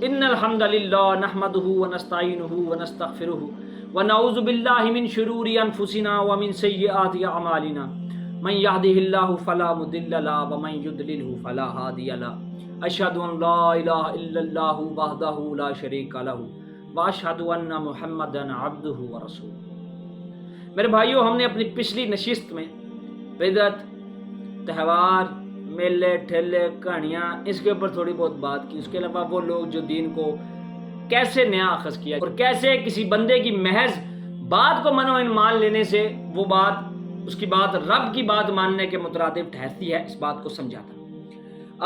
ان الحمد للہ نحمده ونستعینه ونستغفره ونعوذ باللہ من شرور انفسنا ومن سیئات اعمالنا من يهده الله فلا مضل له ومن يضلل فلا هادي له اشهد ان لا الہ الا اللہ وحدہ لا شریک لہ واشهد ان محمدا عبدہ ورسولہ۔ میرے بھائیو، ہم نے اپنی پچھلی نشست میں بدعت، تہوار، میلے ٹھیلے، کہانیاں، اس کے اوپر تھوڑی بہت بات کی۔ اس کے علاوہ وہ لوگ جو دین کو کیسے نیا اخذ کیا اور کیسے کسی بندے کی محض بات کو من و مان لینے سے وہ بات، اس کی بات رب کی بات ماننے کے مترادف ٹھہرتی ہے، اس بات کو سمجھا تھا۔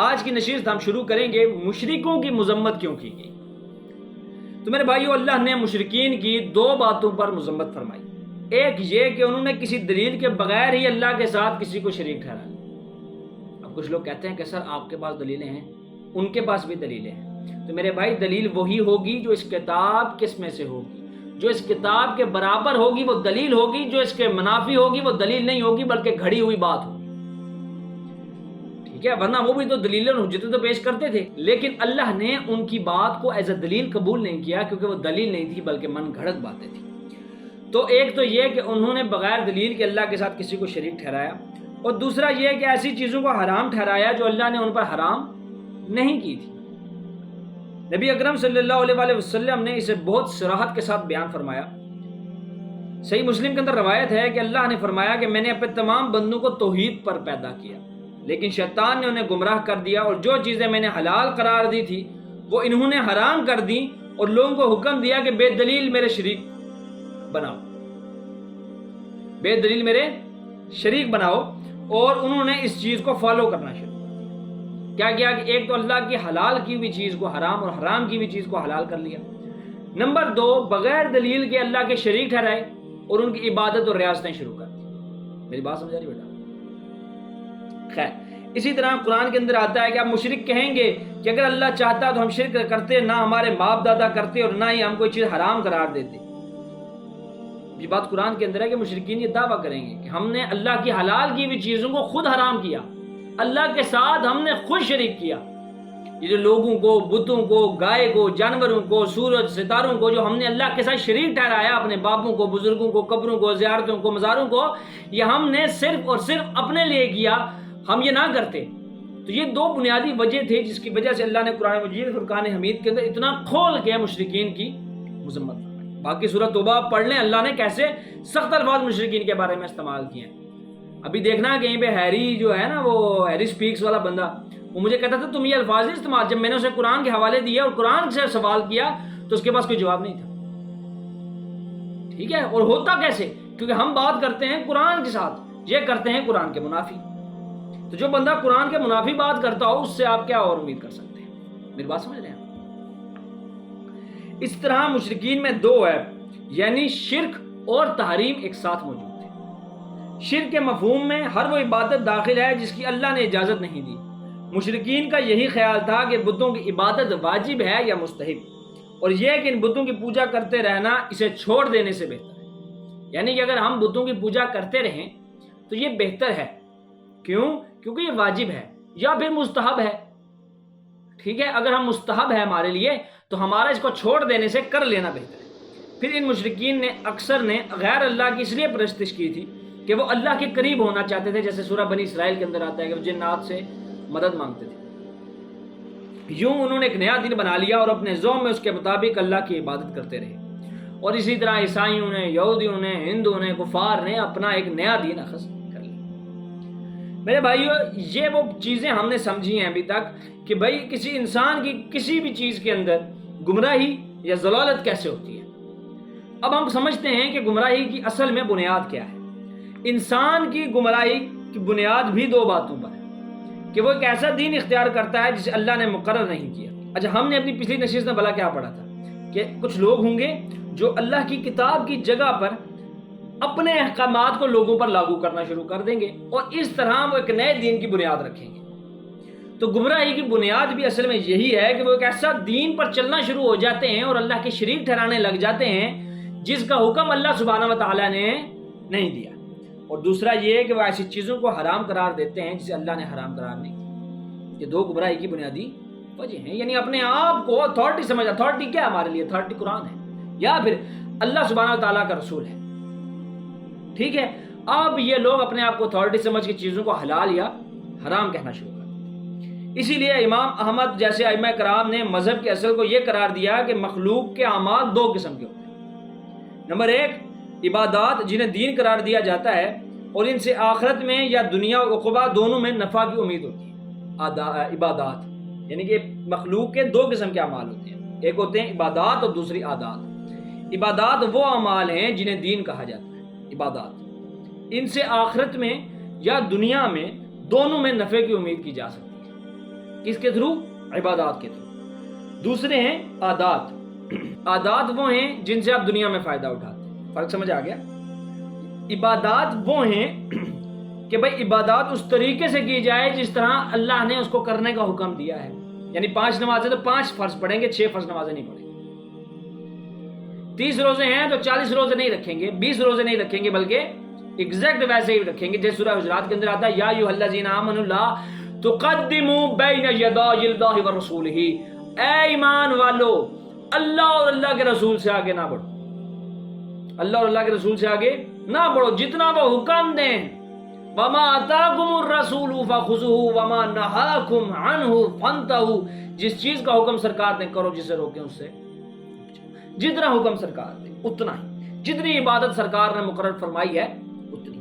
آج کی نشست ہم شروع کریں گے مشرکوں کی مذمت کیوں کی گئی۔ تو میرے بھائیو، اللہ نے مشرکین کی دو باتوں پر مذمت فرمائی۔ ایک یہ کہ انہوں نے کسی دلیل کے بغیر ہی اللہ کے ساتھ کسی کو شریک ٹھہرایا۔ کچھ لوگ کہتے ہیں کہ سر آپ کے پاس دلیلیں ہیں، ان کے پاس بھی دلیلیں ہیں۔ تو میرے بھائی، دلیل وہی ہوگی جو اس کتاب کس میں سے ہوگی، جو اس کتاب کے برابر ہوگی وہ دلیل ہوگی، جو اس کے منافی ہوگی وہ دلیل نہیں ہوگی بلکہ گھڑی ہوئی بات ہوگی۔ ٹھیک ہے، ورنہ وہ بھی تو دلیلیں اور حجتیں تو پیش کرتے تھے، لیکن اللہ نے ان کی بات کو ایز اے دلیل قبول نہیں کیا، کیونکہ وہ دلیل نہیں تھی بلکہ من گھڑت باتیں تھیں۔ تو ایک تو یہ کہ انہوں نے بغیر دلیل کے اللہ کے ساتھ کسی کو شریک ٹھہرایا، اور دوسرا یہ کہ ایسی چیزوں کو حرام ٹھہرایا جو اللہ نے ان پر حرام نہیں کی تھی۔ نبی اکرم صلی اللہ علیہ وآلہ وسلم نے اسے بہت صراحت کے ساتھ بیان فرمایا۔ صحیح مسلم کے اندر روایت ہے کہ اللہ نے فرمایا کہ میں نے اپنے تمام بندوں کو توحید پر پیدا کیا، لیکن شیطان نے انہیں گمراہ کر دیا، اور جو چیزیں میں نے حلال قرار دی تھی وہ انہوں نے حرام کر دی، اور لوگوں کو حکم دیا کہ بے دلیل میرے شریک بناؤ، بے دلیل میرے شریک بناؤ، اور انہوں نے اس چیز کو فالو کرنا شروع کیا کہ ایک تو اللہ کی حلال کی ہوئی چیز کو حرام اور حرام کی ہوئی چیز کو حلال کر لیا۔ نمبر دو، بغیر دلیل کے اللہ کے شریک ٹھہرائے اور ان کی عبادت اور ریاستیں شروع کر دی۔ میری بات سمجھ آ رہی بیٹا؟ خیر، اسی طرح قرآن کے اندر آتا ہے کہ آپ مشرک کہیں گے کہ اگر اللہ چاہتا تو ہم شرک کرتے، نہ ہمارے باپ دادا کرتے اور نہ ہی ہم کوئی چیز حرام قرار دیتے۔ یہ بات قرآن کے اندر ہے کہ مشرکین یہ دعویٰ کریں گے کہ ہم نے اللہ کی حلال کی ہوئی چیزوں کو خود حرام کیا، اللہ کے ساتھ ہم نے خود شریک کیا۔ یہ جو لوگوں کو، بتوں کو، گائے کو، جانوروں کو، سورج، ستاروں کو جو ہم نے اللہ کے ساتھ شریک ٹھہرایا، اپنے باپوں کو، بزرگوں کو، قبروں کو، زیارتوں کو، مزاروں کو، یہ ہم نے صرف اور صرف اپنے لیے کیا، ہم یہ نہ کرتے۔ تو یہ دو بنیادی وجہ تھے جس کی وجہ سے اللہ نے قرآن مجید فرقان حمید کے اندر اتنا کھول کے مشرکین کی مذمت فرمائی۔ باقی سورۃ توبہ پڑھ لیں، اللہ نے کیسے سخت الفاظ مشرکین کے بارے میں استعمال کیے ہیں۔ ابھی دیکھنا کہیں پہ ہیری جو ہے نا، وہ ہیری سپیکس والا بندہ، وہ مجھے کہتا تھا تم یہ الفاظ نہیں استعمال، جب میں نے اسے قرآن کے حوالے دیا اور قرآن سے سوال کیا تو اس کے پاس کوئی جواب نہیں تھا۔ ٹھیک ہے، اور ہوتا کیسے؟ کیونکہ ہم بات کرتے ہیں قرآن کے ساتھ، یہ کرتے ہیں قرآن کے منافی۔ تو جو بندہ قرآن کے منافی بات کرتا ہو اس سے آپ کیا اور امید کر سکتے ہیں؟ میری بات سمجھ رہے ہیں؟ اس طرح مشرکین میں دو ہے، یعنی شرک اور تحریم ایک ساتھ موجود ہے۔ شرک کے مفہوم میں ہر وہ عبادت داخل ہے جس کی اللہ نے اجازت نہیں دی۔ مشرکین کا یہی خیال تھا کہ بتوں کی عبادت واجب ہے یا مستحب، اور یہ کہ ان بتوں کی پوجا کرتے رہنا اسے چھوڑ دینے سے بہتر ہے۔ یعنی کہ اگر ہم بتوں کی پوجا کرتے رہیں تو یہ بہتر ہے۔ کیوں؟ کیونکہ یہ واجب ہے یا پھر مستحب ہے۔ ٹھیک ہے، اگر ہم مستحب ہے ہمارے لیے تو ہمارا اس کو چھوڑ دینے سے کر لینا بہتر ہے۔ پھر ان مشرکین نے اکثر نے غیر اللہ کی اس لیے پرستش کی تھی کہ وہ اللہ کے قریب ہونا چاہتے تھے، جیسے سورہ بنی اسرائیل کے اندر آتا ہے کہ وہ جنات سے مدد مانگتے تھے۔ یوں انہوں نے ایک نیا دین بنا لیا اور اپنے ذوق میں اس کے مطابق اللہ کی عبادت کرتے رہے، اور اسی طرح عیسائیوں نے، یہودیوں نے، ہندوؤں نے، کفار نے اپنا ایک نیا دین اخذ کر لیا۔ میرے بھائیو، یہ وہ چیزیں ہم نے سمجھی ہیں ابھی تک کہ بھائی کسی انسان کی کسی بھی چیز کے اندر گمراہی یا ضلالت کیسے ہوتی ہے۔ اب ہم سمجھتے ہیں کہ گمراہی کی اصل میں بنیاد کیا ہے۔ انسان کی گمراہی کی بنیاد بھی دو باتوں پر ہے کہ وہ ایک ایسا دین اختیار کرتا ہے جسے اللہ نے مقرر نہیں کیا۔ اچھا، ہم نے اپنی پچھلی نشست میں بھلا کیا پڑھا تھا کہ کچھ لوگ ہوں گے جو اللہ کی کتاب کی جگہ پر اپنے احکامات کو لوگوں پر لاگو کرنا شروع کر دیں گے، اور اس طرح وہ ایک نئے دین کی بنیاد رکھیں گے۔ تو گمراہی کی بنیاد بھی اصل میں یہی ہے کہ وہ ایک ایسا دین پر چلنا شروع ہو جاتے ہیں اور اللہ کے شریک ٹھہرانے لگ جاتے ہیں جس کا حکم اللہ سبحانہ و تعالیٰ نے نہیں دیا، اور دوسرا یہ ہے کہ وہ ایسی چیزوں کو حرام قرار دیتے ہیں جسے اللہ نے حرام قرار نہیں کیا۔ یہ دو گمراہی کی بنیادی وجہ ہیں، یعنی اپنے آپ کو اتھارٹی سمجھ. اتھارٹی کیا ہمارے لیے؟ اتھارٹی قرآن ہے یا پھر اللہ سبحانہ تعالیٰ کا رسول ہے. ٹھیک ہے، اب یہ لوگ اپنے آپ کو اتھارٹی سمجھ کے چیزوں کو حلال یا حرام کہنا شروع کر دیا. اسی لیے امام احمد جیسے ائمہ کرام نے مذہب کے اصل کو یہ قرار دیا کہ مخلوق کے اعمال دو قسم کے ہوتے ہیں. نمبر ایک، عبادات جنہیں دین قرار دیا جاتا ہے اور ان سے آخرت میں یا دنیا و عقبہ دونوں میں نفع کی امید ہوتی ہے. عبادات یعنی کہ مخلوق کے دو قسم کے اعمال ہوتے ہیں، ایک ہوتے ہیں عبادات اور دوسری عادات. عبادات وہ اعمال ہیں جنہیں دین کہا جاتا ہے. عبادات ان سے آخرت میں یا دنیا میں دونوں میں نفع کی امید کی جا سکتی ہے. کس کے تھرو؟ عبادات کے تھرو. دوسرے ہیں عادات. عادات وہ ہیں جن سے آپ دنیا میں فائدہ اٹھاتے ہیں. فرق سمجھ آ گیا؟ عبادات وہ ہیں کہ بھائی عبادات اس طریقے سے کی جائے جس طرح اللہ نے اس کو کرنے کا حکم دیا ہے. یعنی 5 نمازیں تو 5 فرض پڑھیں گے، 6 فرض نمازیں نہیں پڑھیں گے. 30 روزے ہیں تو 40 روزے نہیں رکھیں گے، 20 روزے نہیں رکھیں گے، بلکہ ایگزیکٹ ویسے ہی رکھیں گے جیسے سورہ حجرات کے اندر آتا ہے یا ایھا الذین آمنوا لا تقدموا بین یدای اللہ ورسولہ. اے ایمان والو، اللہ اور اللہ کے رسول سے آگے نہ بڑھو. اللہ اور اللہ کے رسول سے آگے نہ بڑھو. جتنا وہ حکم دیں، وما آتاکم الرسول فخذوہ وما نہاکم عنہ فانتہوا، جس چیز کا حکم سرکار نے کرو، جسے روکیں اس سے. جتنا حکم سرکار دے اتنا ہی، جتنی عبادت سرکار نے مقرر فرمائی ہے اتنی.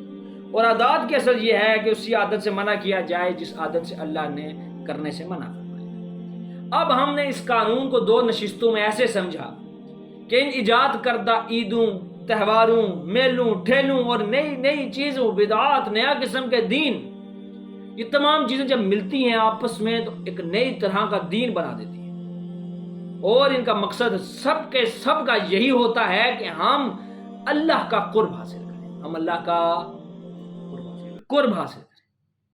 اور عادات کی اصل یہ ہے کہ اسی عادت سے منع کیا جائے جس عادت سے اللہ نے کرنے سے منع فرمایا. اب ہم نے اس قانون کو 2 نشستوں میں ایسے سمجھا کہ ان ایجاد کردہ عیدوں، تہواروں، میلوں، ٹھیلوں اور نئی نئی چیزوں، بدعات، نیا قسم کے دین، یہ تمام چیزیں جب ملتی ہیں آپس میں تو ایک نئی طرح کا دین بنا دیتی ہیں. اور ان کا مقصد سب کے سب کا یہی ہوتا ہے کہ ہم اللہ کا قرب حاصل کریں. ہم اللہ کا قرب حاصل کریں.